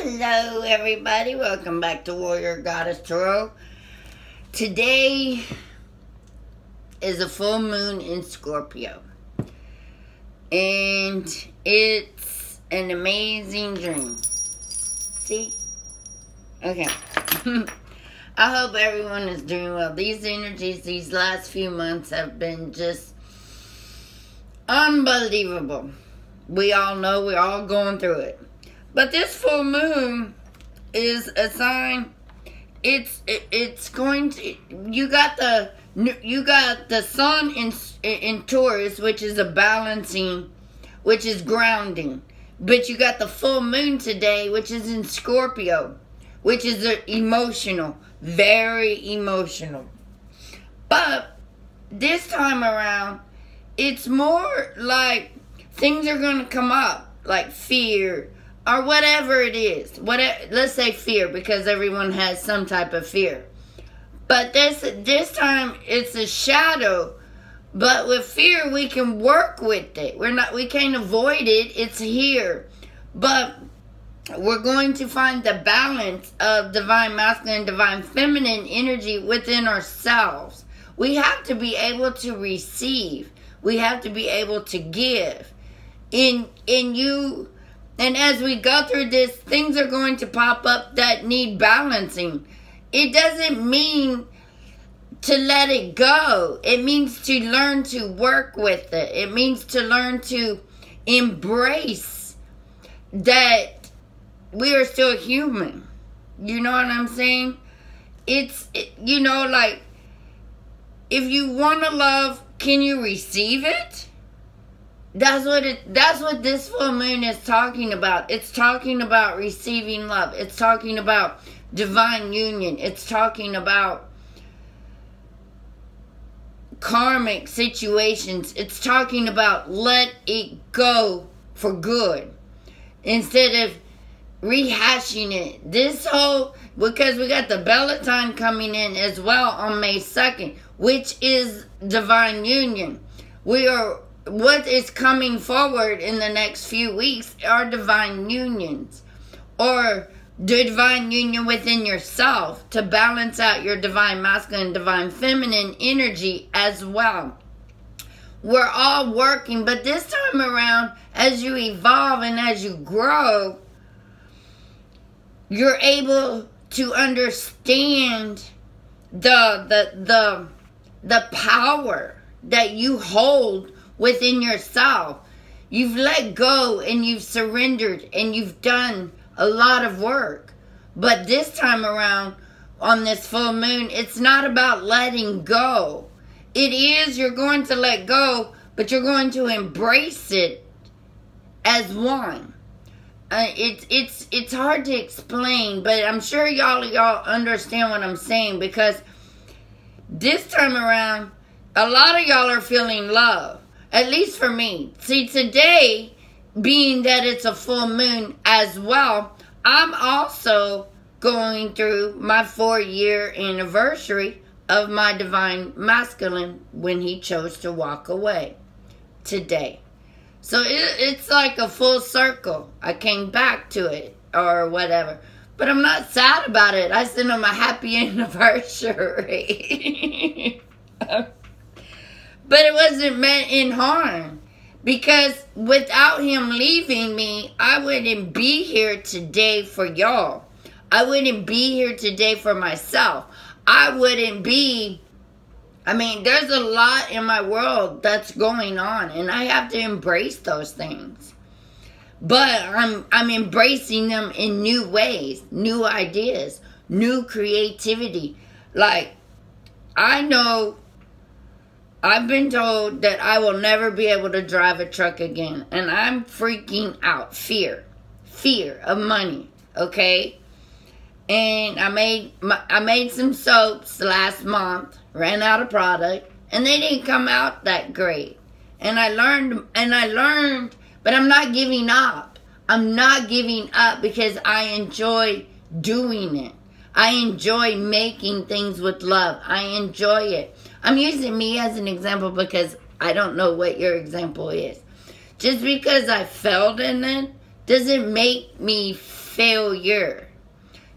Hello everybody, welcome back to Warrior Goddess Tarot. Today is a full moon in Scorpio. And it's an amazing dream. See? Okay. I hope everyone is doing well. These energies, these last few months have been just unbelievable. We all know we're all going through it. But this full moon is a sign. It's going to. You got the sun in Taurus, which is a balancing, which is grounding. But you got the full moon today, which is in Scorpio, which is emotional, very emotional. But this time around, it's more like things are going to come up, like fear. Or whatever it is. Let's say fear, because everyone has some type of fear. But this time it's a shadow. But with fear we can work with it. We can't avoid it. It's here. But we're going to find the balance of divine masculine, divine feminine energy within ourselves. We have to be able to receive. We have to be able to give. And as we go through this, things are going to pop up that need balancing. It doesn't mean to let it go. It means to learn to work with it. It means to learn to embrace that we are still human. You know what I'm saying? Like, if you want to love, can you receive it? That's what this full moon is talking about. It's talking about receiving love. It's talking about divine union. It's talking about karmic situations. It's talking about let it go for good instead of rehashing it. Because we got the Bellatine coming in as well on May 2nd, which is divine union. What is coming forward in the next few weeks are divine unions, or the divine union within yourself to balance out your divine masculine, divine feminine energy as well. We're all working, but this time around, as you evolve and as you grow, you're able to understand the power that you hold within yourself. You've let go and you've surrendered and you've done a lot of work. But this time around, on this full moon, it's not about letting go. It is, you're going to let go, but you're going to embrace it as one. It's hard to explain, but I'm sure y'all understand what I'm saying, because this time around, a lot of y'all are feeling love. At least for me. See, today, being that it's a full moon as well, I'm also going through my 4-year anniversary of my divine masculine when he chose to walk away today. So it's like a full circle. I came back to it or whatever. But I'm not sad about it. I sent him a happy anniversary. But it wasn't meant in harm. Because without him leaving me, I wouldn't be here today for y'all. I wouldn't be here today for myself. There's a lot in my world that's going on. And I have to embrace those things. But I'm embracing them in new ways. New ideas. New creativity. Like, I know I've been told that I will never be able to drive a truck again. And I'm freaking out. Fear. Fear of money. Okay? And I made some soaps last month. Ran out of product. And they didn't come out that great. And I learned. But I'm not giving up. I'm not giving up because I enjoy doing it. I enjoy making things with love. I enjoy it. I'm using me as an example because I don't know what your example is. Just because I failed in it doesn't make me failure.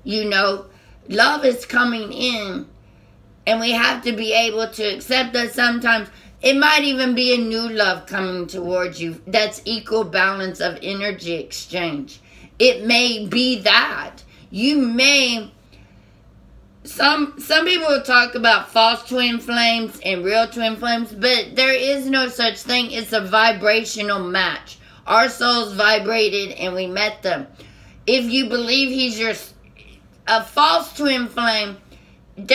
You know, love is coming in, and we have to be able to accept that sometimes it might even be a new love coming towards you that's equal balance of energy exchange. It may be that. You may... Some people talk about false twin flames and real twin flames, but there is no such thing. It's a vibrational match. Our souls vibrated and we met them. If you believe he's a false twin flame, you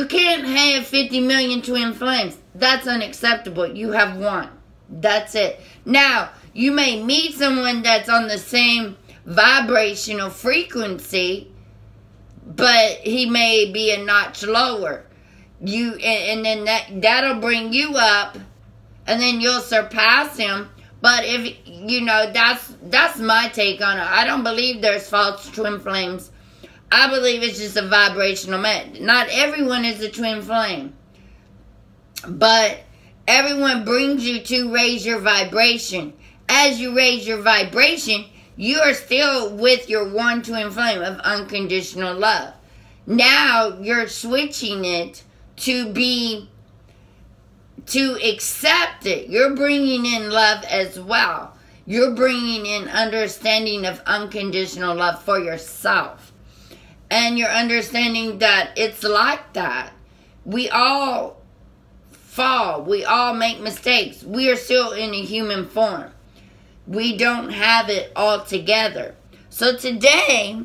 can't have 50 million twin flames. That's unacceptable. You have one. That's it. Now, you may meet someone that's on the same vibrational frequency, but he may be a notch lower. And then that'll bring you up, and then you'll surpass him. But if that's my take on it. I don't believe there's false twin flames. I believe it's just a vibrational match. Not everyone is a twin flame, but everyone brings you to raise your vibration. As you raise your vibration, you are still with your one twin flame of unconditional love. Now you're switching it to accept it. You're bringing in love as well. You're bringing in understanding of unconditional love for yourself. And you're understanding that it's like that. We all fall. We all make mistakes. We are still in a human form. We don't have it all together. So today,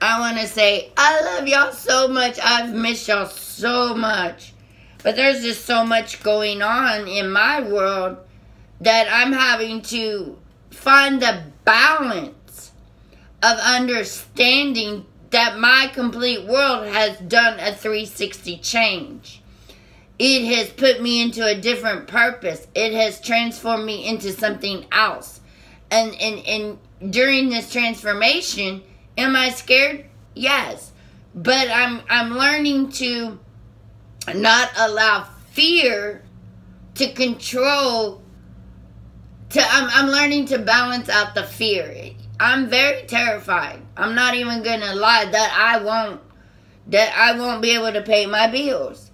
I want to say, I love y'all so much. I've missed y'all so much. But there's just so much going on in my world that I'm having to find the balance of understanding that my complete world has done a 360 change. It has put me into a different purpose. It has transformed me into something else. And during this transformation, am I scared? Yes. But I'm learning to not allow fear to control. I'm learning to balance out the fear. I'm very terrified. I'm not even gonna lie that I won't be able to pay my bills.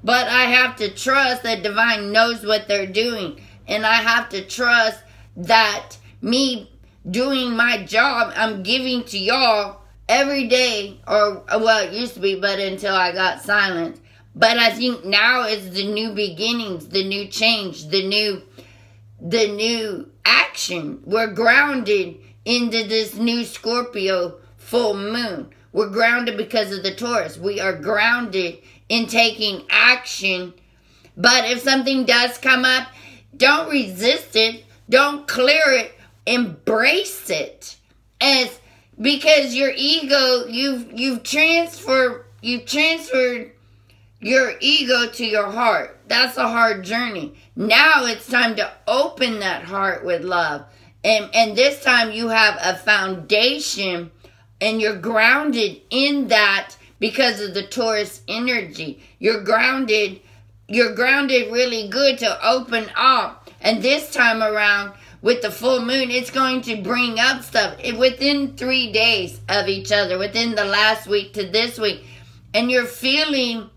But I have to trust that Divine knows what they're doing. And I have to trust that me doing my job I'm giving to y'all every day, or well, it used to be, but until I got silent. But I think now is the new beginnings, the new change, the new action. We're grounded into this new Scorpio full moon. We're grounded because of the Taurus. We are grounded in taking action. But if something does come up, don't resist it. Don't clear it. Embrace it. Because your ego, you've transferred your ego to your heart. That's a hard journey. Now it's time to open that heart with love. And this time you have a foundation, and you're grounded in that because of the Taurus energy. You're grounded really good to open up. And this time around, with the full moon, it's going to bring up stuff within 3 days of each other, within the last week to this week. And you're feeling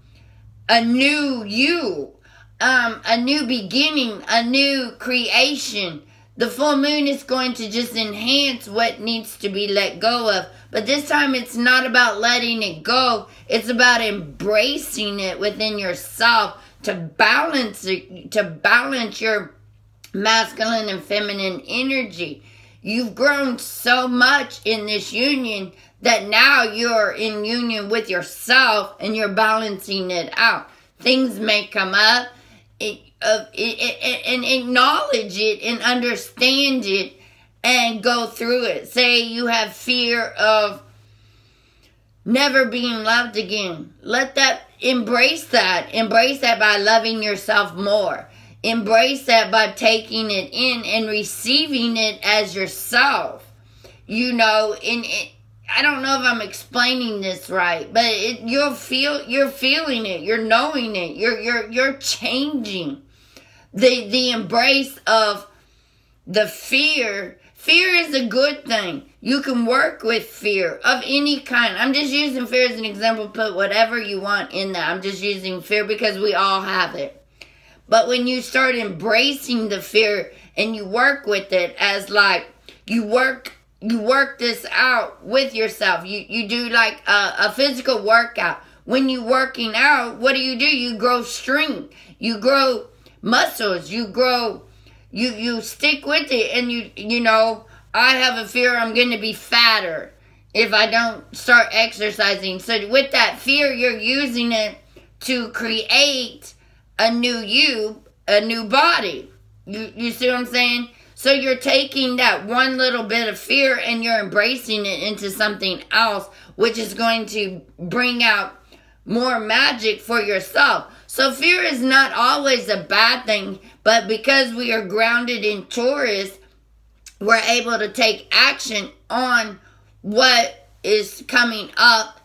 a new you, a new beginning, a new creation. The full moon is going to just enhance what needs to be let go of. But this time it's not about letting it go. It's about embracing it within yourself to balance it, to balance your masculine and feminine energy. You've grown so much in this union that now you're in union with yourself and you're balancing it out. Things may come up, and acknowledge it and understand it and go through it. Say you have fear of never being loved again. Embrace that by loving yourself more. Embrace that by taking it in and receiving it as yourself. I don't know if I'm explaining this right, but you're feeling it, you're knowing it, you're changing. The embrace of the fear Fear is a good thing. You can work with fear of any kind. I'm just using fear as an example. Put whatever you want in that. I'm just using fear because we all have it. But when you start embracing the fear and you work with it as like, you work this out with yourself. You do like a physical workout. When you're working out, what do? You grow strength. You grow muscles. You grow... You stick with it, and you know, I have a fear I'm going to be fatter if I don't start exercising. So with that fear, you're using it to create a new you, a new body. You see what I'm saying? So you're taking that one little bit of fear and you're embracing it into something else, which is going to bring out more magic for yourself. So fear is not always a bad thing, but because we are grounded in Taurus, we're able to take action on what is coming up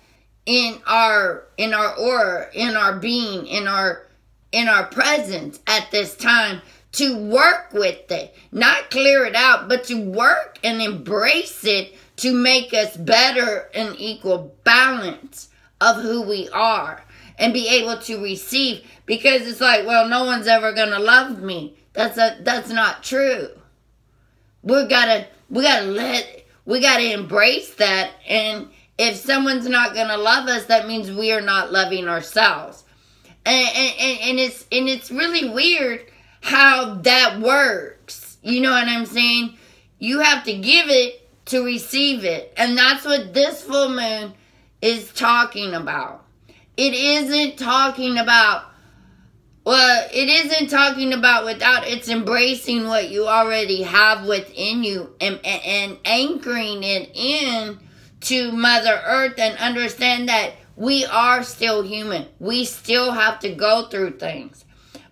in our aura, in our being, in our presence at this time, to work with it. Not clear it out, but to work and embrace it to make us better in equal balance of who we are. And be able to receive, because it's like, well, no one's ever gonna love me. That's not true. We gotta embrace that. And if someone's not gonna love us, that means we are not loving ourselves. And it's really weird how that works. You know what I'm saying? You have to give it to receive it, and that's what this full moon is talking about. It isn't talking about, without it's embracing what you already have within you and anchoring it in to Mother Earth, and understand that we are still human. We still have to go through things.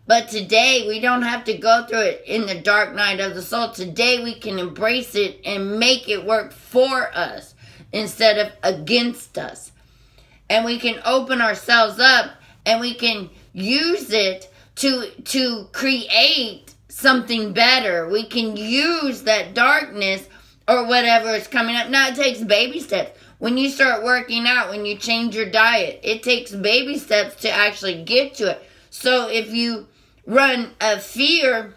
But today, we don't have to go through it in the dark night of the soul. Today, we can embrace it and make it work for us instead of against us. And we can open ourselves up, and we can use it to create something better. We can use that darkness or whatever is coming up. Now, it takes baby steps. When you start working out, when you change your diet, it takes baby steps to actually get to it. So if you run a fear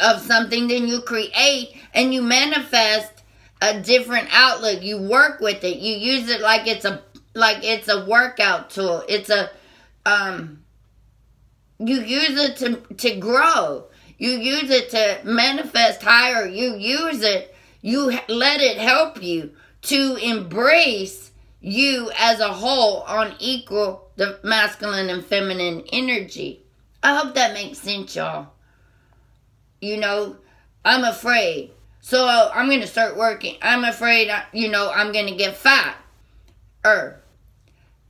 of something, then you create and you manifest a different outlook. You work with it. You use it like it's a workout tool. It's a you use it to grow. You use it to manifest higher. You use it. You let it help you to embrace you as a whole on equal the masculine and feminine energy. I hope that makes sense, y'all. You know, I'm afraid. So I'm going to start working. I'm afraid, I'm going to get fat.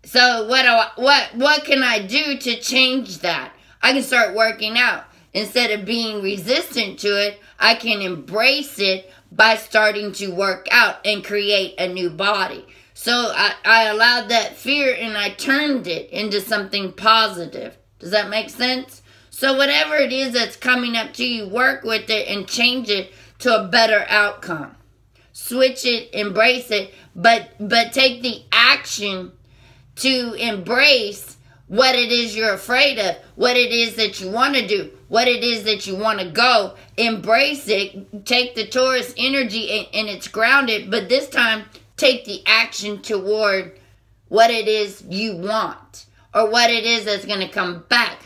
So what can I do to change that? I can start working out. Instead of being resistant to it, I can embrace it by starting to work out and create a new body. So I allowed that fear and I turned it into something positive. Does that make sense? So whatever it is that's coming up to you, work with it and change it to a better outcome. Switch it, embrace it, but take the action to embrace what it is you're afraid of, what it is that you want to do, what it is that you want to go. Embrace it. Take the Taurus energy and it's grounded, but this time take the action toward what it is you want or what it is that's going to come back.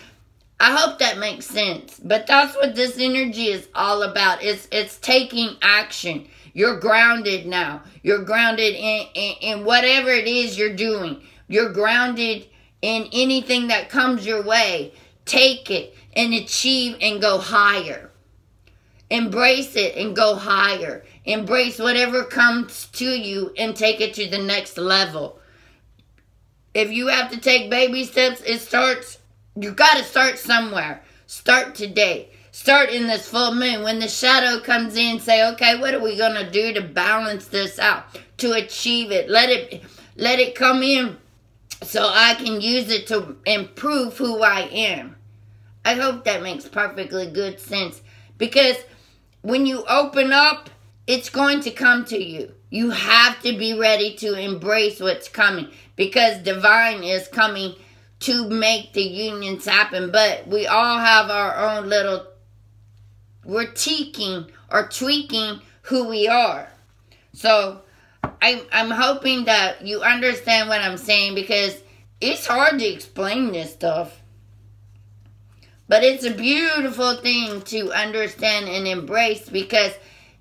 I hope that makes sense. But that's what this energy is all about. It's taking action. You're grounded now. You're grounded in whatever it is you're doing. You're grounded in anything that comes your way. Take it and achieve and go higher. Embrace it and go higher. Embrace whatever comes to you and take it to the next level. If you have to take baby steps, you got to start somewhere. Start today. Start in this full moon. When the shadow comes in, say, okay, what are we going to do to balance this out? To achieve it. Let it come in so I can use it to improve who I am. I hope that makes perfectly good sense. Because when you open up it's going to come to you. You have to be ready to embrace what's coming, because divine is coming to make the unions happen. But we all have our own little, we're tweaking who we are. So I'm hoping that you understand what I'm saying, because it's hard to explain this stuff. But it's a beautiful thing to understand and embrace, because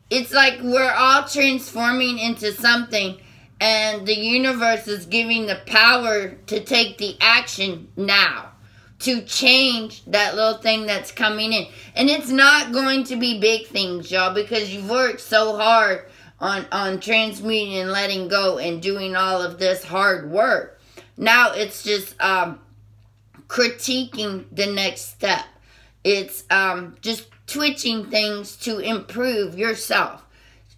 it's like we're all transforming into something, and the universe is giving the power to take the action now to change that little thing that's coming in. And it's not going to be big things, y'all, because you've worked so hard on transmuting and letting go and doing all of this hard work. Now it's just critiquing the next step. It's just twitching things to improve yourself.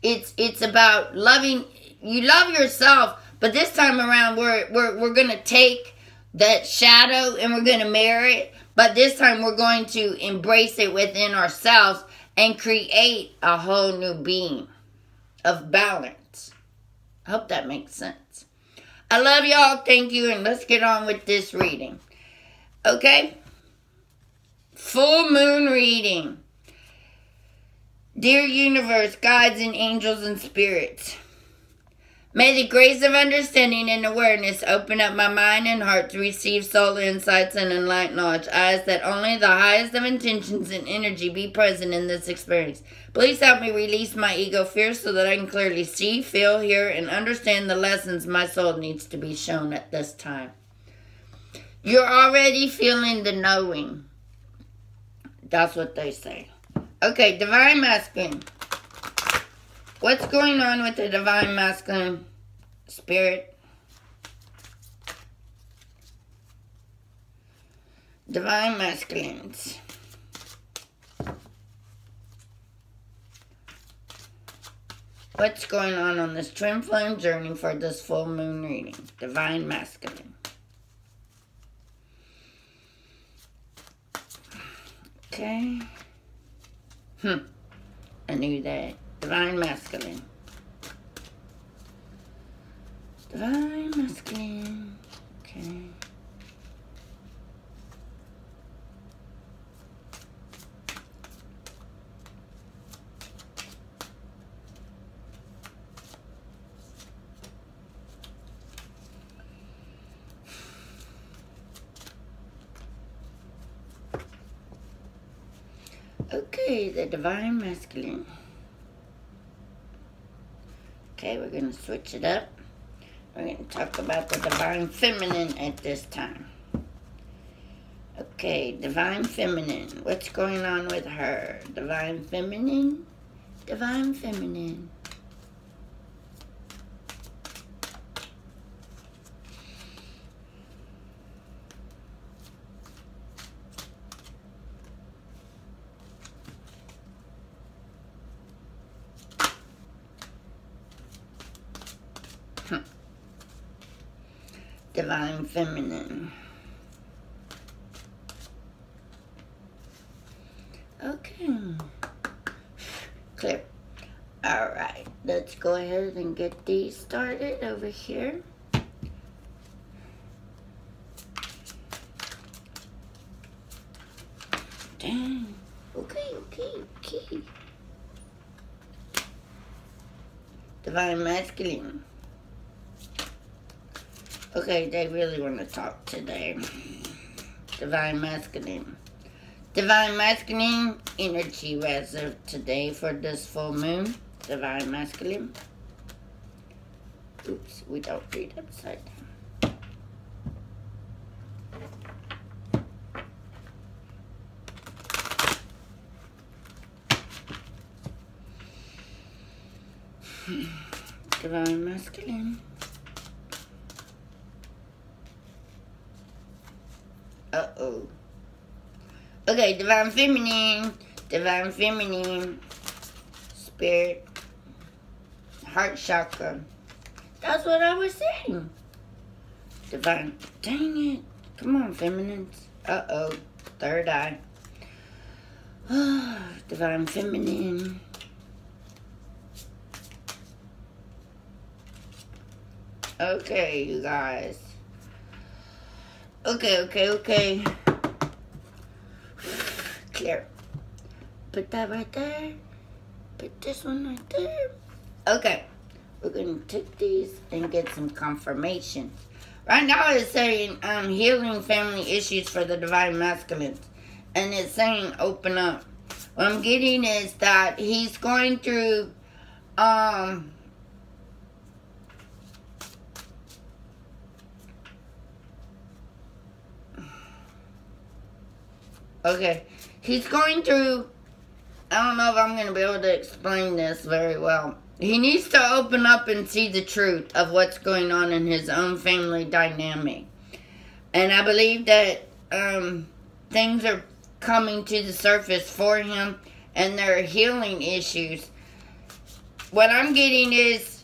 It's about loving. You love yourself, but this time around we're gonna take that shadow and we're gonna mirror it. But this time we're going to embrace it within ourselves and create a whole new being of balance. I hope that makes sense. I love y'all. Thank you, and let's get on with this reading. Okay? Full moon reading. Dear universe, guides and angels and spirits, may the grace of understanding and awareness open up my mind and heart to receive soul insights and enlightened knowledge. I ask that only the highest of intentions and energy be present in this experience. Please help me release my ego fears so that I can clearly see, feel, hear, and understand the lessons my soul needs to be shown at this time. You're already feeling the knowing. That's what they say. Okay, Divine Masculine. What's going on with the Divine Masculine spirit? Divine Masculines. What's going on this twin flame journey for this full moon reading? Divine Masculine. Okay. I knew that. Divine Masculine. Divine Masculine. Okay. Okay, the Divine Masculine. Okay, we're going to switch it up. We're going to talk about the Divine Feminine at this time. Okay, Divine Feminine. What's going on with her? Divine Feminine. Divine Feminine. Divine Feminine. Okay. Clear. Alright, let's go ahead and get these started over here. Dang. Okay. Divine Masculine. Okay, they really want to talk today. Divine Masculine. Divine Masculine energy as of today for this full moon. Divine Masculine. Oops, we don't read upside down. Divine Masculine. Uh-oh. Okay, Divine Feminine. Divine Feminine. Spirit. Heart chakra. That's what I was saying. Divine. Dang it. Come on, feminines. Uh-oh. Third eye. Divine Feminine. Okay, you guys. Okay. Clear. Put that right there. Put this one right there. Okay. We're going to take these and get some confirmation. Right now it's saying healing family issues for the divine masculines. And it's saying open up. What I'm getting is that he's going through okay. He's going through, I don't know if I'm going to be able to explain this very well. He needs to open up and see the truth of what's going on in his own family dynamic. And I believe that things are coming to the surface for him, and there are healing issues. What I'm getting is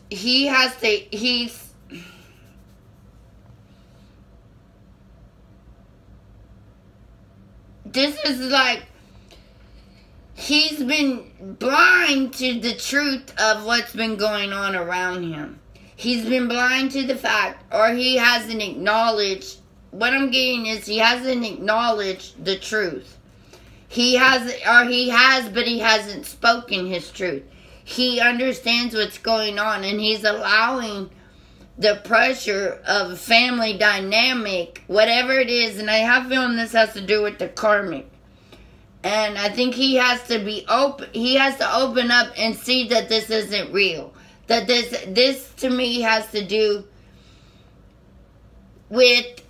this is like, he's been blind to the truth of what's been going on around him. He's been blind to the fact, or he hasn't acknowledged, what I'm getting is he hasn't acknowledged the truth. He has, but he hasn't spoken his truth. He understands what's going on, and he's allowing the pressure of family dynamic, whatever it is, and I have a feeling this has to do with the karmic. And I think he has to be open. He has to open up and see that this isn't real. That this to me has to do with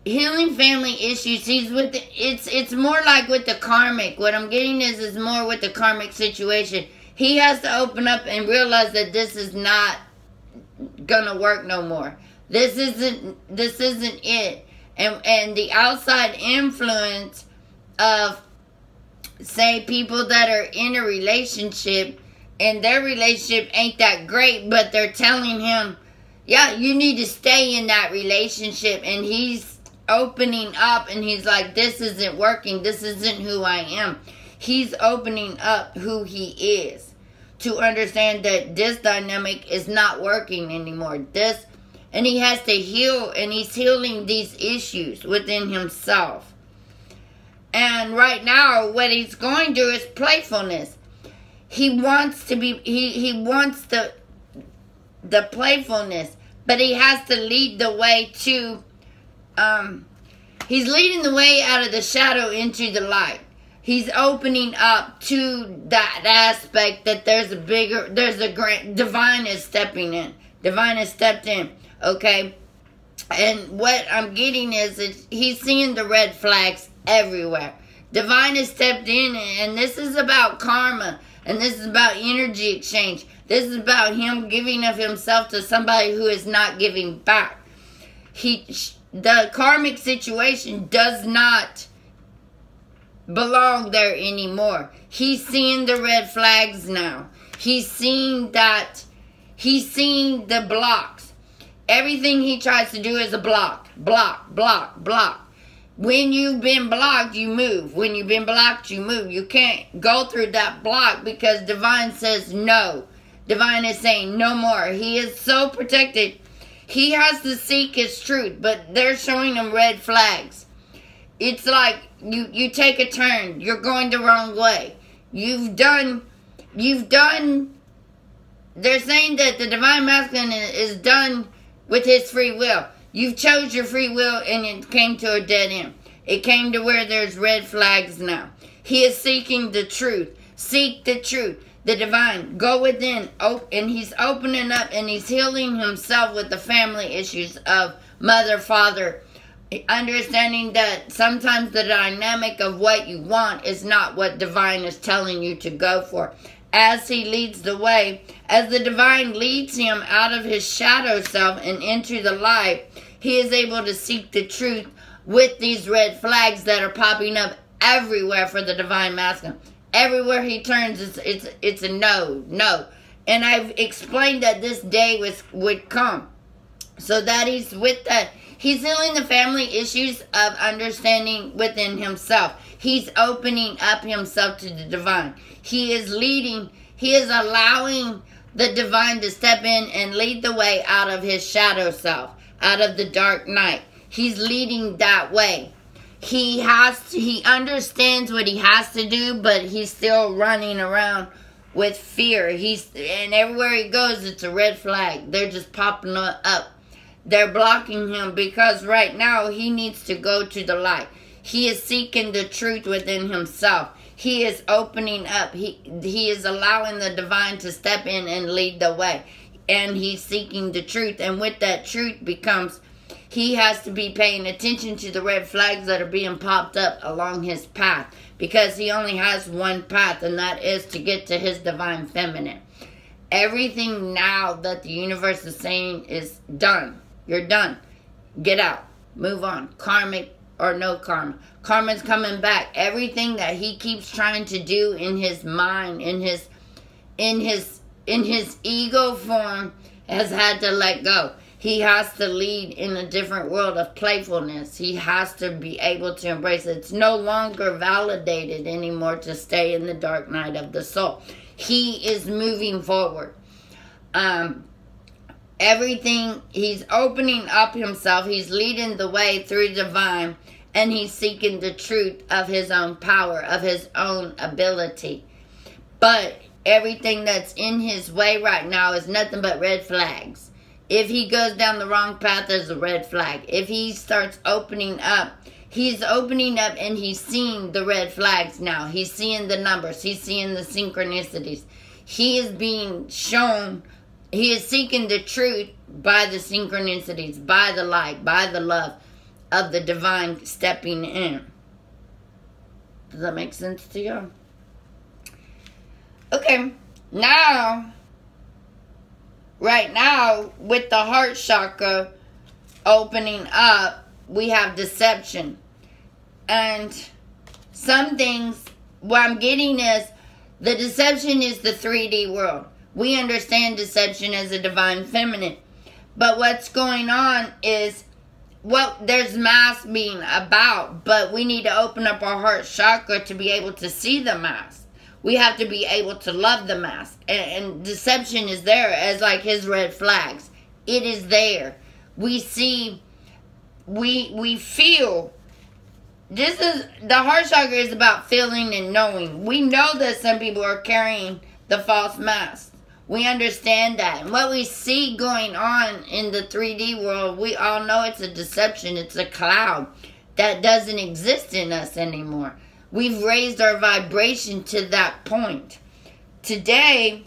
healing family issues. It's more like with the karmic. What I'm getting is more with the karmic situation. He has to open up and realize that this is not gonna work no more. This isn't it. And the outside influence of, say, people that are in a relationship and their relationship ain't that great, but they're telling him, yeah, you need to stay in that relationship, and he's opening up and he's like, this isn't working, this isn't who I am. He's opening up who he is to understand that this dynamic is not working anymore. And he has to heal, and he's healing these issues within himself. And right now, what he's going through is playfulness. He wants to be, he wants the playfulness, but he has to lead the way to, he's leading the way out of the shadow into the light. He's opening up to that aspect that there's a great, divine is stepping in. Divine has stepped in, okay? And what I'm getting is he's seeing the red flags everywhere. Divine has stepped in, and this is about karma, and this is about energy exchange. This is about him giving of himself to somebody who is not giving back. The karmic situation does not belong there anymore. He's seeing the red flags now. He's seeing the blocks. Everything he tries to do is a block. When you've been blocked, you move. When you've been blocked, you move. You can't go through that block because Divine says no. Divine is saying no more. He is so protected. He has to seek his truth, but they're showing him red flags. It's like you take a turn. You're going the wrong way. You've done, they're saying that the divine masculine is done with his free will. You chose your free will, and it came to a dead end. It came to where there's red flags now. He is seeking the truth. Seek the truth. The divine. Go within. And he's opening up, and he's healing himself with the family issues of mother, father. Understanding that sometimes the dynamic of what you want is not what divine is telling you to go for. As he leads the way, as the divine leads him out of his shadow self and into the light, he is able to seek the truth with these red flags that are popping up everywhere for the divine masculine. Everywhere he turns, it's a no. And I've explained that this day would come. So that he's with that. He's healing the family issues of understanding within himself. He's opening up himself to the divine. He is leading. He is allowing the divine to step in and lead the way out of his shadow self, out of the dark night. He's leading that way. He understands what he has to do, but he's still running around with fear. And everywhere he goes, it's a red flag. They're just popping up. They're blocking him because right now he needs to go to the light. He is seeking the truth within himself. He is opening up. He is allowing the divine to step in and lead the way. And he's seeking the truth. And with that truth becomes, he has to be paying attention to the red flags that are being popped up along his path. Because he only has one path, and that is to get to his divine feminine. Everything now that the universe is saying is done. You're done. Get out. Move on. Karmic or no karma. Karma's coming back. Everything that he keeps trying to do in his mind, in his ego form, has had to let go. He has to lead in a different world of playfulness. He has to be able to embrace it. It's no longer validated anymore to stay in the dark night of the soul. He is moving forward. Everything, he's opening up himself. He's leading the way through divine. And he's seeking the truth of his own power, of his own ability. But everything that's in his way right now is nothing but red flags. If he goes down the wrong path, there's a red flag. If he starts opening up, he's opening up and he's seeing the red flags now. He's seeing the numbers. He's seeing the synchronicities. He is being shown, he is seeking the truth by the synchronicities, by the light, by the love of the divine stepping in. Does that make sense to you? Okay, now, right now, with the heart chakra opening up, we have deception. And some things, what I'm getting is, the deception is the 3D world. We understand deception as a divine feminine. But what's going on is, well, there's mask being about, but we need to open up our heart chakra to be able to see the mask. We have to be able to love the mask. And deception is there as like his red flags. It is there. We see, we feel. This is, the heart chakra is about feeling and knowing. We know that some people are carrying the false mask. We understand that. And what we see going on in the 3D world, we all know it's a deception. It's a cloud that doesn't exist in us anymore. We've raised our vibration to that point. Today,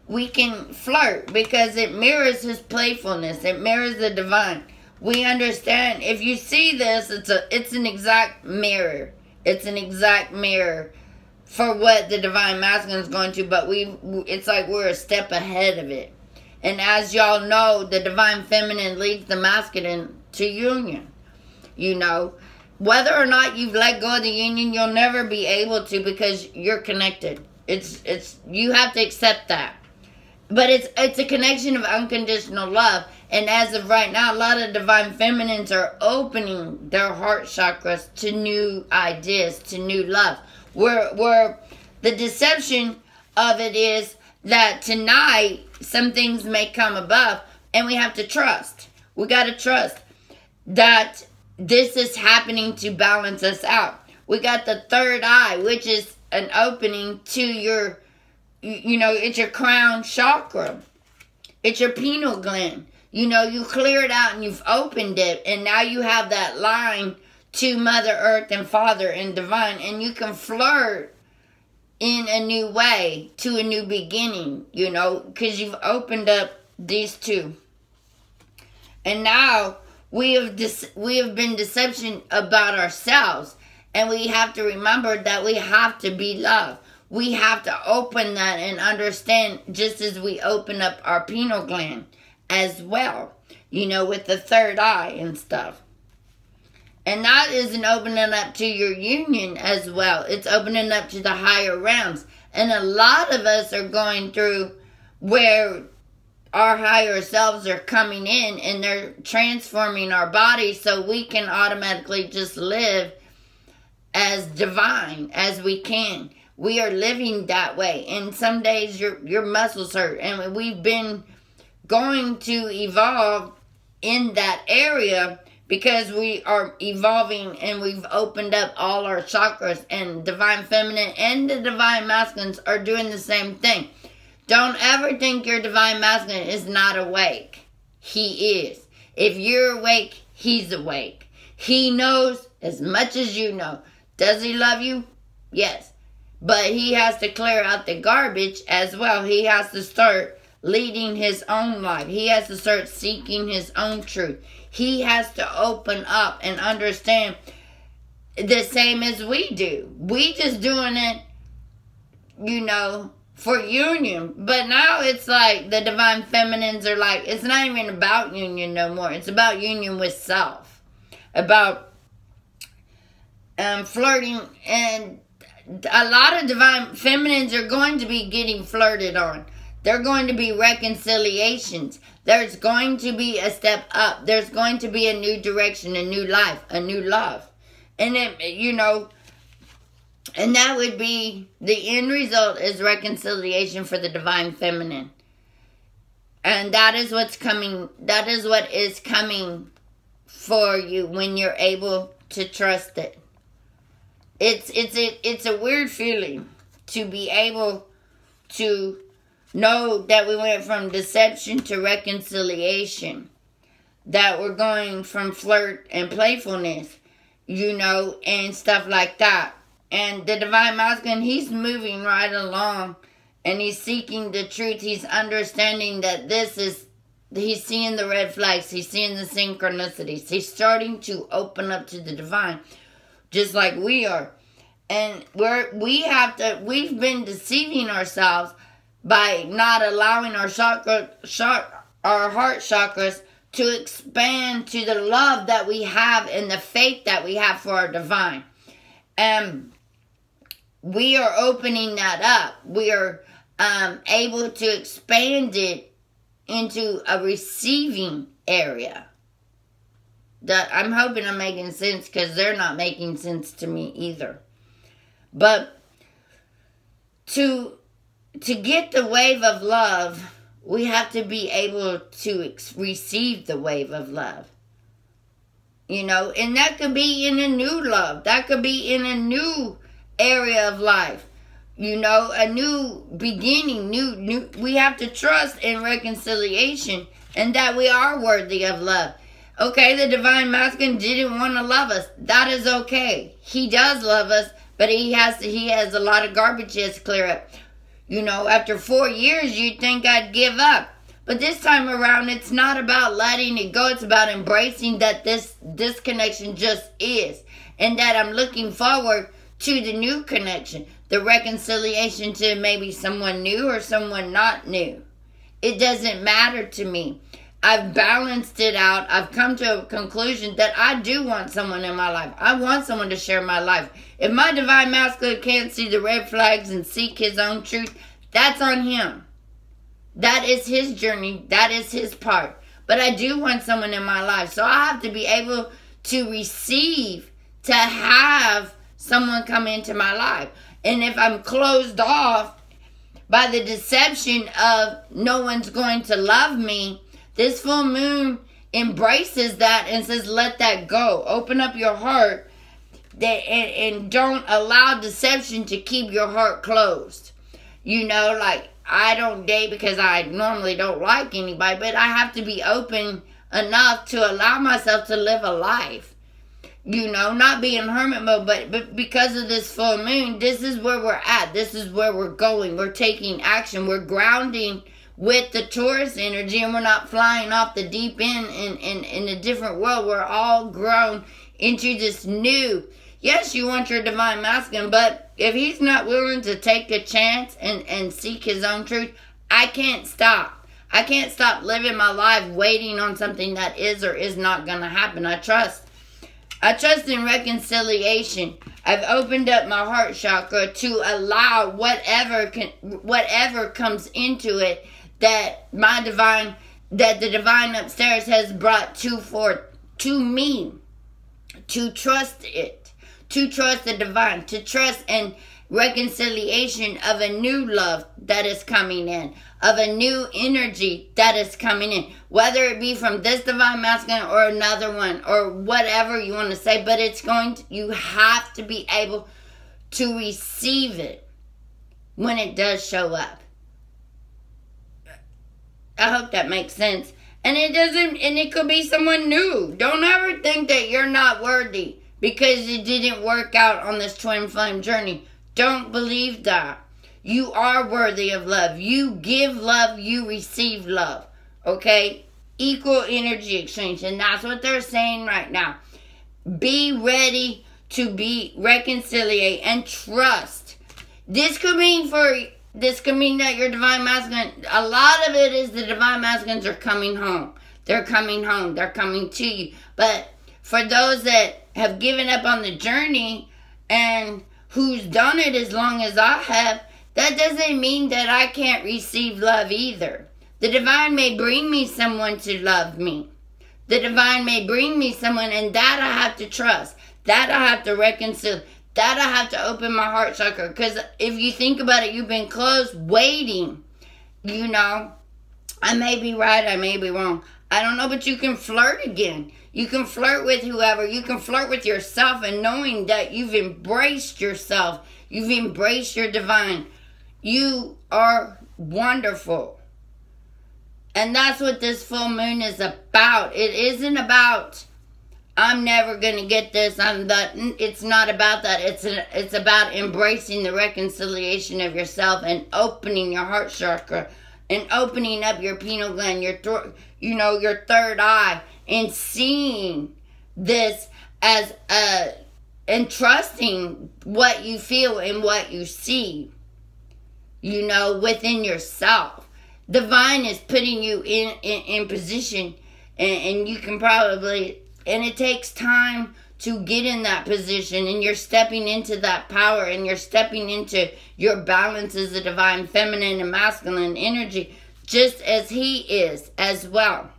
we can flirt because it mirrors his playfulness. It mirrors the divine. We understand. If you see this, it's an exact mirror. It's an exact mirror for what the divine masculine is going to, but it's like we're a step ahead of it. And as y'all know, the divine feminine leads the masculine to union. You know, whether or not you've let go of the union, you'll never be able to because you're connected. It's you have to accept that. But it's a connection of unconditional love. And as of right now, a lot of divine feminines are opening their heart chakras to new ideas, to new love. Where the deception of it is that tonight some things may come above and we have to trust. We got to trust that this is happening to balance us out. We got the third eye, which is an opening to your, it's your crown chakra. It's your pineal gland. You know, you clear it out and you've opened it, and now you have that line to Mother Earth and Father and Divine, and you can flirt in a new way to a new beginning, because you've opened up these two. And now we have been deception about ourselves, and we have to remember that we have to be love. We have to open that and understand, just as we open up our pineal gland as well, with the third eye and stuff. And that isn't opening up to your union as well. It's opening up to the higher realms. And a lot of us are going through where our higher selves are coming in and they're transforming our body so we can automatically just live as divine as we can. We are living that way. And some days your muscles hurt. And we've been going to evolve in that area because we are evolving and we've opened up all our chakras, and divine feminine and the divine masculines are doing the same thing. Don't ever think your divine masculine is not awake. He is. If you're awake, he's awake. He knows as much as you know. Does he love you? Yes. But he has to clear out the garbage as well. He has to start leading his own life. He has to start seeking his own truth. He has to open up and understand the same as we do. We just doing it, for union. But now it's like the divine feminines are like, it's not even about union no more. It's about union with self. About flirting. And a lot of divine feminines are going to be getting flirted on. There are going to be reconciliations. There's going to be a step up. There's going to be a new direction, a new life, a new love. And and that would be, the end result is reconciliation for the divine feminine. And that is what's coming. That is what is coming for you when you're able to trust it. It's a weird feeling to be able to know that we went from deception to reconciliation. That we're going from flirt and playfulness, and stuff like that. And the divine masculine, he's moving right along. And he's seeking the truth. He's understanding that he's seeing the red flags. He's seeing the synchronicities. He's starting to open up to the divine. Just like we are. And we've been deceiving ourselves by not allowing our heart chakras to expand to the love that we have and the faith that we have for our divine. We are opening that up. We are able to expand it into a receiving area. I'm hoping I'm making sense, because they're not making sense to me either. But to get the wave of love, we have to be able to receive the wave of love. And that could be in a new love. That could be in a new area of life. A new beginning. New. We have to trust in reconciliation and that we are worthy of love. Okay, the divine masculine didn't want to love us. That is okay. He does love us, but he has a lot of garbage he has to clear up. After 4 years, you'd think I'd give up. But this time around, it's not about letting it go. It's about embracing that this connection just is. And that I'm looking forward to the new connection. The reconciliation to maybe someone new or someone not new. It doesn't matter to me. I've balanced it out. I've come to a conclusion that I do want someone in my life. I want someone to share my life. If my divine masculine can't see the red flags and seek his own truth, that's on him. That is his journey. That is his part. But I do want someone in my life. So I have to be able to receive, to have someone come into my life. And if I'm closed off by the deception of no one's going to love me, this full moon embraces that and says, let that go. Open up your heart and don't allow deception to keep your heart closed. I don't date because I normally don't like anybody, but I have to be open enough to allow myself to live a life. Not be in hermit mode, but because of this full moon, this is where we're at. This is where we're going. We're taking action. We're grounding with the Taurus energy, and we're not flying off the deep end in a different world. We're all grown into this new. Yes, you want your divine masculine, but if he's not willing to take a chance and seek his own truth, I can't stop. I can't stop living my life waiting on something that is or is not going to happen. I trust in reconciliation. I've opened up my heart chakra to allow whatever comes into it that the divine upstairs has brought to me, to trust it, to trust the divine, to trust and reconciliation of a new love that is coming in, of a new energy that is coming in, whether it be from this divine masculine or another one or whatever you want to say, but it's going to, you have to be able to receive it when it does show up. I hope that makes sense. And it doesn't, and it could be someone new. Don't ever think that you're not worthy because it didn't work out on this twin flame journey. Don't believe that. You are worthy of love. You give love, you receive love. Okay? Equal energy exchange. And that's what they're saying right now. Be ready to be reconciliate and trust. This could mean that your divine masculine, a lot of it is the divine masculines are coming home. They're coming home. They're coming to you. But for those that have given up on the journey and who's done it as long as I have, that doesn't mean that I can't receive love either. The divine may bring me someone to love me. The divine may bring me someone, and that I have to trust. That I have to reconcile. That I have to open my heart chakra. Because if you think about it, you've been closed, waiting. You know, I may be right, I may be wrong. I don't know, but you can flirt again. You can flirt with whoever. You can flirt with yourself, and knowing that you've embraced yourself. You've embraced your divine. You are wonderful. And that's what this full moon is about. It isn't about, I'm never going to get this. It's not about that. It's about embracing the reconciliation of yourself and opening your heart chakra and opening up your pineal gland, your third eye, and seeing this as and trusting what you feel and what you see, within yourself. Divine is putting you in position, and you can probably, and it takes time to get in that position, and you're stepping into that power, and you're stepping into your balance as a divine feminine and masculine energy, just as he is as well.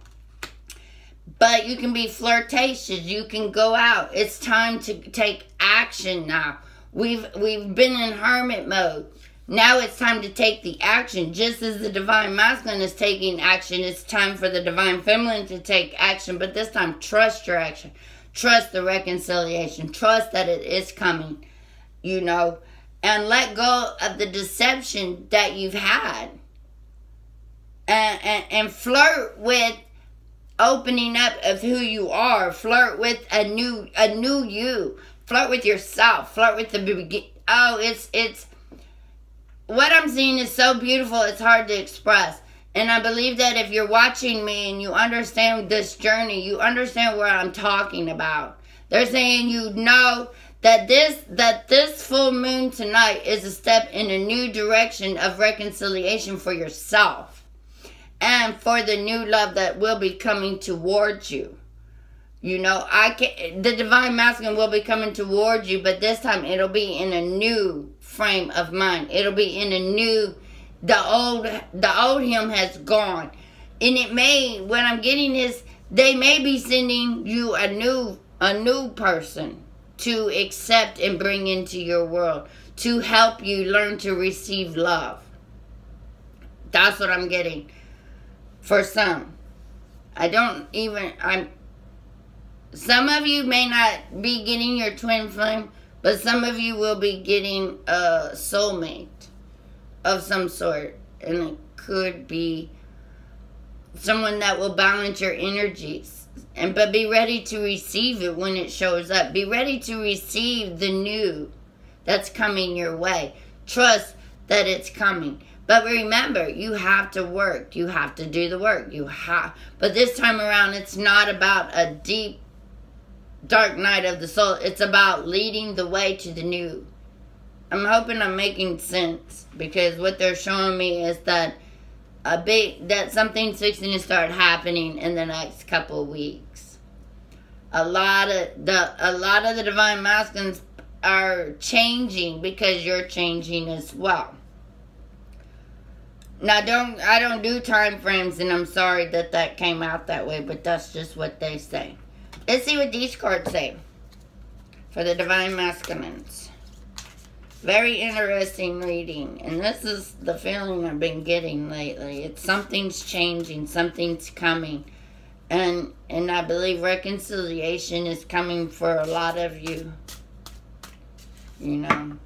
But you can be flirtatious. You can go out. It's time to take action now. We've been in hermit mode. Now it's time to take the action. Just as the divine masculine is taking action, it's time for the divine feminine to take action. But this time, trust your action. Trust the reconciliation. Trust that it is coming, and let go of the deception that you've had. And flirt with opening up of who you are. Flirt with a new you. Flirt with yourself. Flirt with the beginning. Oh, it's what I'm seeing is so beautiful, it's hard to express. And I believe that if you're watching me and you understand this journey, you understand what I'm talking about. They're saying that this full moon tonight is a step in a new direction of reconciliation for yourself and for the new love that will be coming towards you. The divine masculine will be coming towards you, but this time it'll be in a new frame of mind. It'll be in a new, the old him has gone. And what I'm getting is, they may be sending you a new person to accept and bring into your world, to help you learn to receive love. That's what I'm getting. For some. Some of you may not be getting your twin flame, but some of you will be getting a soulmate of some sort. And it could be someone that will balance your energies. But be ready to receive it when it shows up. Be ready to receive the new that's coming your way. Trust that it's coming. But remember, you have to work. You have to do the work. But this time around, it's not about a deep, dark night of the soul. It's about leading the way to the new. I'm hoping I'm making sense, because what they're showing me is that something's fixing to start happening in the next couple of weeks. A lot of the divine masculines are changing because you're changing as well. Now, I don't do time frames, and I'm sorry that came out that way, but that's just what they say. Let's see what these cards say for the divine masculines. Very interesting reading. And this is the feeling I've been getting lately. It's something's changing. Something's coming. And I believe reconciliation is coming for a lot of you. You know.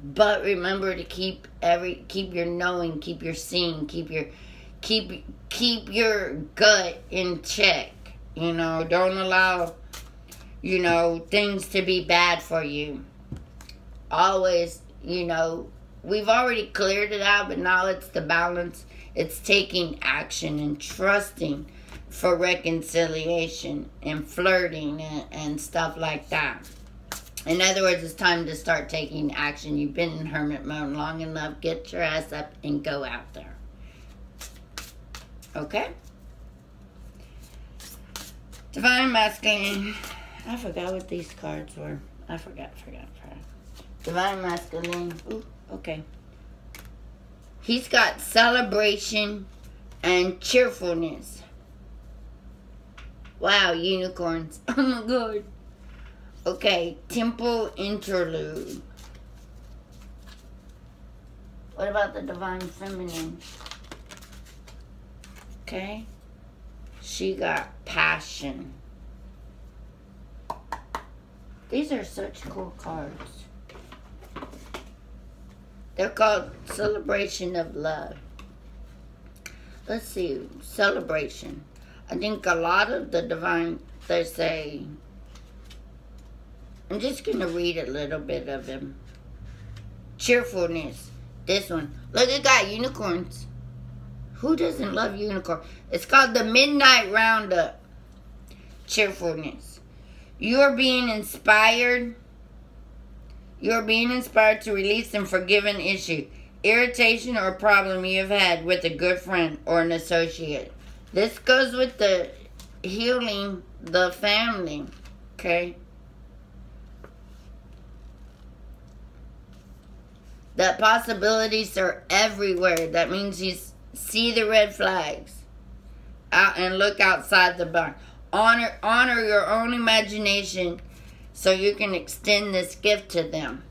But remember to keep your knowing, keep your seeing, keep your gut in check. You know, don't allow, you know, things to be bad for you. Always, you know, we've already cleared it out, but now it's the balance. It's taking action and trusting for reconciliation and flirting and stuff like that. In other words, it's time to start taking action. You've been in hermit mode long enough. Get your ass up and go out there. Okay? Divine Masculine. I forgot what these cards were. I forgot. Divine Masculine. Ooh, okay. He's got celebration and cheerfulness. Wow, unicorns. Oh my god. Okay, Temple Interlude. What about the Divine Feminine? Okay. She got passion. These are such cool cards. They're called Celebration of Love. Let's see. Celebration. I think a lot of the divine, they say, I'm just going to read a little bit of them. Cheerfulness. This one. Look, it got unicorns. Who doesn't love unicorn? It's called the Midnight Roundup. Cheerfulness. You are being inspired. You are being inspired to release and forgive an issue, irritation, or problem you have had with a good friend or an associate. This goes with the healing the family. Okay? That possibilities are everywhere. That means you see the red flags out and look outside the box. Honor your own imagination so you can extend this gift to them.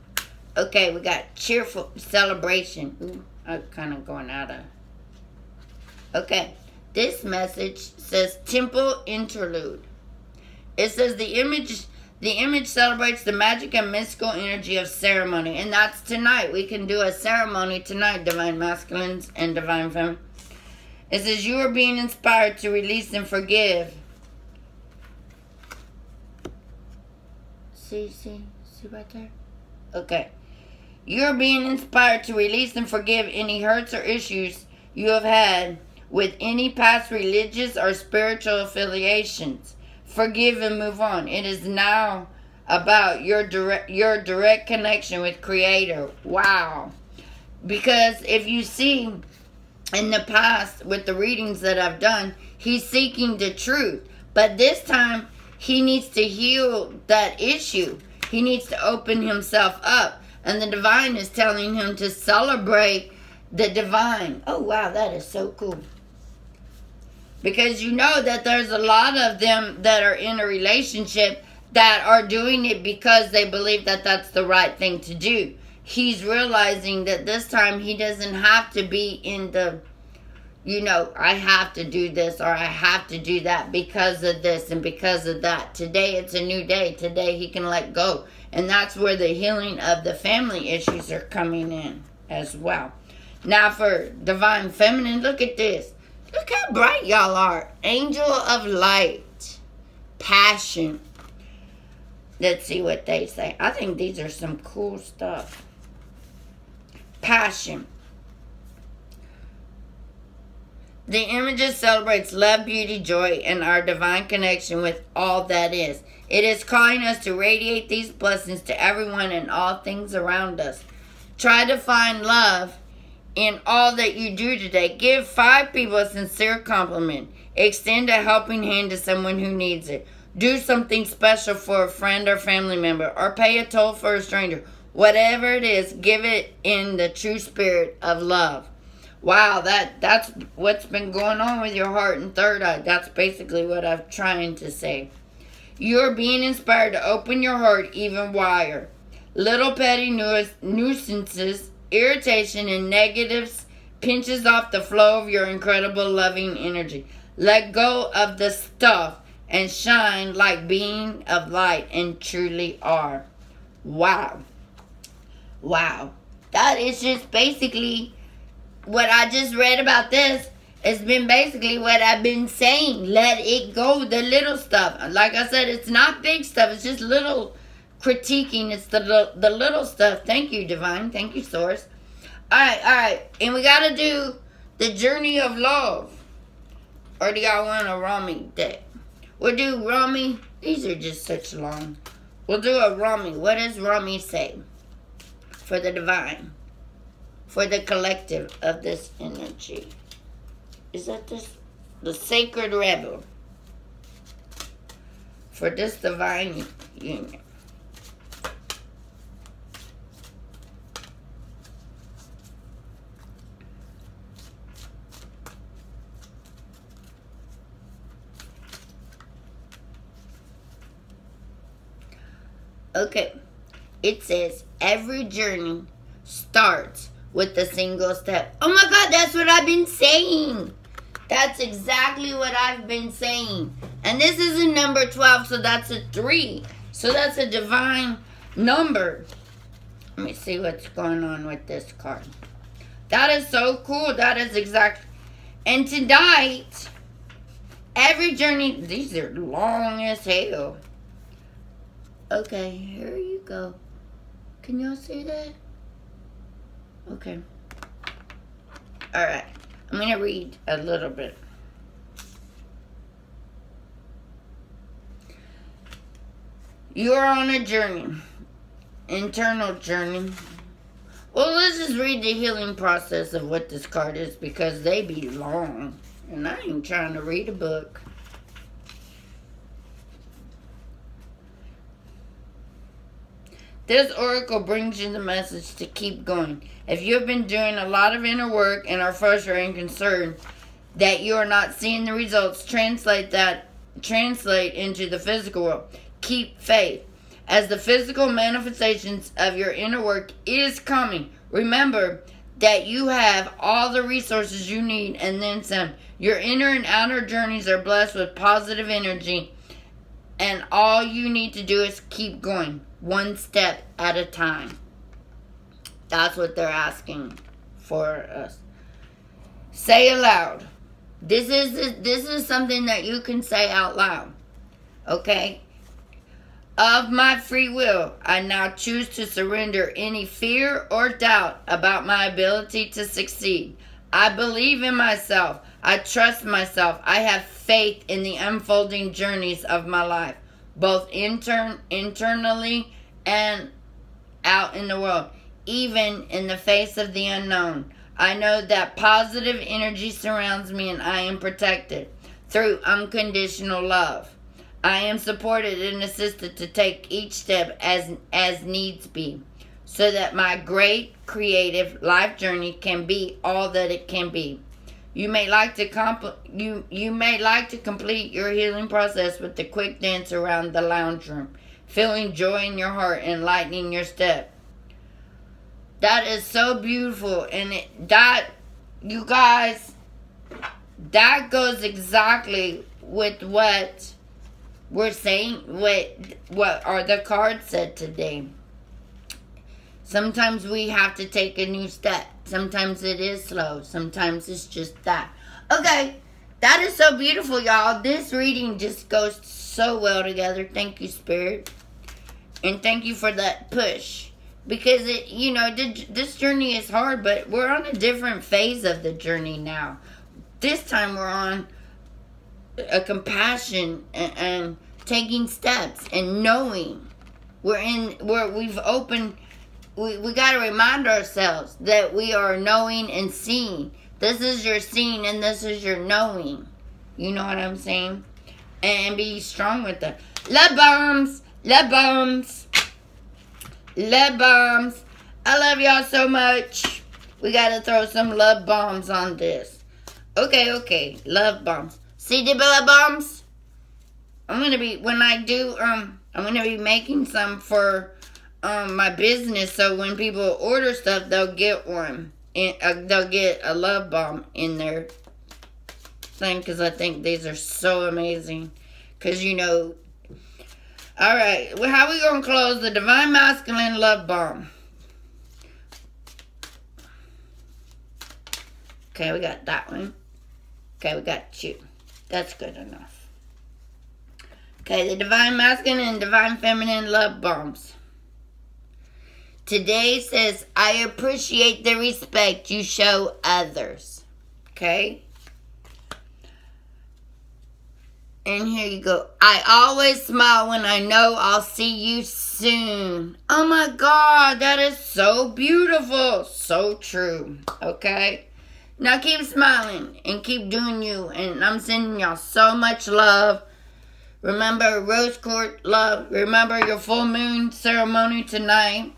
Okay, we got cheerful celebration. Ooh, I'm kind of going out of. Okay, this message says Temple Interlude. It says the image celebrates the magic and mystical energy of ceremony. And that's tonight. We can do a ceremony tonight, Divine Masculines and Divine Feminine. It says you are being inspired to release and forgive. See right there? Okay. You're being inspired to release and forgive any hurts or issues you have had with any past religious or spiritual affiliations. Forgive and move on. It is now about your direct connection with Creator. Wow. Because if you see in the past with the readings that I've done, he's seeking the truth. But this time, he needs to heal that issue. He needs to open himself up. And the divine is telling him to celebrate the divine. Oh, wow, that is so cool. Because you know that there's a lot of them that are in a relationship that are doing it because they believe that that's the right thing to do. He's realizing that this time he doesn't have to be in the, you know, I have to do this or I have to do that because of this and because of that. Today it's a new day. Today he can let go. And that's where the healing of the family issues are coming in as well. Now for Divine Feminine, look at this. Look how bright y'all are. Angel of Light. Passion. Let's see what they say. I think these are some cool stuff. Passion. The images celebrates love, beauty, joy, and our divine connection with all that is. It is calling us to radiate these blessings to everyone and all things around us. Try to find love in all that you do today. Give 5 people a sincere compliment. Extend a helping hand to someone who needs it. Do something special for a friend or family member, or pay a toll for a stranger. Whatever it is, give it in the true spirit of love. Wow, that's what's been going on with your heart and third eye. That's basically what I'm trying to say. You're being inspired to open your heart even wider. little petty nuisances, irritation, and negatives pinches off the flow of your incredible loving energy. Let go of the stuff and shine like being of light and truly are. Wow. Wow. That is just basically what I just read about this. It's been basically what I've been saying. Let it go, the little stuff. Like I said, it's not big stuff. It's just little critiquing. It's the little stuff. Thank you, Divine. Thank you, Source. Alright. And we got to do the journey of love. Or do y'all want a Rami deck? We'll do Rami. These are just such long. We'll do a Rami. What does Rami say? For the Divine. For the collective of this energy. Is that this? The Sacred Rebel. For this divine union. Okay. It says, every journey starts with a single step. Oh my God, that's what I've been saying. That's exactly what I've been saying. And this is a number 12, so that's a 3. So that's a divine number. Let me see what's going on with this card. That is so cool. That is exact. And tonight, every journey, these are long as hell. Okay, here you go. Can y'all see that? Okay. Alright. I'm going to read a little bit. You are on a journey. Internal journey. Well, let's just read the healing process of what this card is, because they be long. And I ain't trying to read a book. This oracle brings you the message to keep going. If you've been doing a lot of inner work and are frustrated and concerned that you are not seeing the results translate into the physical world, keep faith. As the physical manifestations of your inner work is coming, remember that you have all the resources you need and then some. Your inner and outer journeys are blessed with positive energy, and all you need to do is keep going, one step at a time. That's what they're asking for us. Say aloud. This is something that you can say out loud. Okay? Of my free will, I now choose to surrender any fear or doubt about my ability to succeed. I believe in myself. I trust myself. I have faith in the unfolding journeys of my life, both internally and out in the world, even in the face of the unknown. I know that positive energy surrounds me and I am protected through unconditional love. I am supported and assisted to take each step as needs be, so that my great creative life journey can be all that it can be. You may like to complete your healing process with a quick dance around the lounge room, feeling joy in your heart and lightening your step. That is so beautiful, and you guys, that goes exactly with what we're saying, what are the cards said today. Sometimes we have to take a new step. Sometimes it is slow. Sometimes it's just that. Okay, that is so beautiful, y'all. This reading just goes so well together. Thank you, Spirit. And thank you for that push. Because, this journey is hard, but we're on a different phase of the journey now. This time we're on a compassion and taking steps and knowing. We've opened. We got to remind ourselves that we are knowing and seeing. This is your seeing and this is your knowing. You know what I'm saying? And be strong with that. Love bombs. Love bombs. Love bombs. I love y'all so much. We got to throw some love bombs on this. Okay. Love bombs. See the love bombs? I'm going to be, when I do, I'm going to be making some for my business, so when people order stuff, they'll get one. And they'll get a love bomb in their thing, because I think these are so amazing. Because, you know... Alright, well, how we going to close the Divine Masculine Love Bomb? Okay, we got that one. Okay, we got you. That's good enough. Okay, the Divine Masculine and Divine Feminine Love Bombs. Today says, I appreciate the respect you show others. Okay? And here you go. I always smile when I know I'll see you soon. Oh my God, that is so beautiful. So true. Okay? Now keep smiling and keep doing you. And I'm sending y'all so much love. Remember Rose Court love. Remember your full moon ceremony tonight.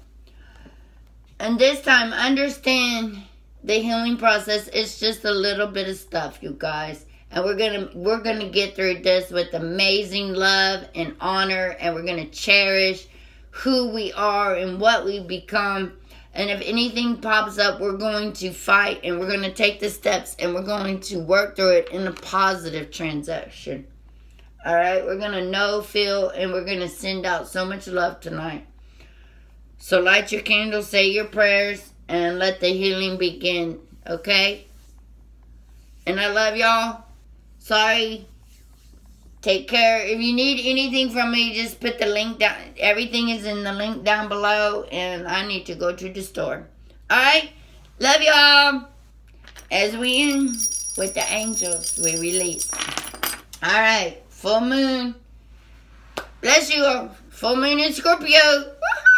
And this time, understand the healing process is just a little bit of stuff, you guys. And we're gonna get through this with amazing love and honor, and we're gonna cherish who we are and what we become. And if anything pops up, we're going to fight, and we're gonna take the steps, and we're going to work through it in a positive transaction. All right, we're gonna know, feel, and we're gonna send out so much love tonight. So light your candle, say your prayers, and let the healing begin. Okay? And I love y'all. Sorry. Take care. If you need anything from me, just put the link down. Everything is in the link down below. And I need to go to the store. Alright? Love y'all. As we end with the angels, we release. Alright. Full moon. Bless you all. Full moon in Scorpio. Woo-hoo!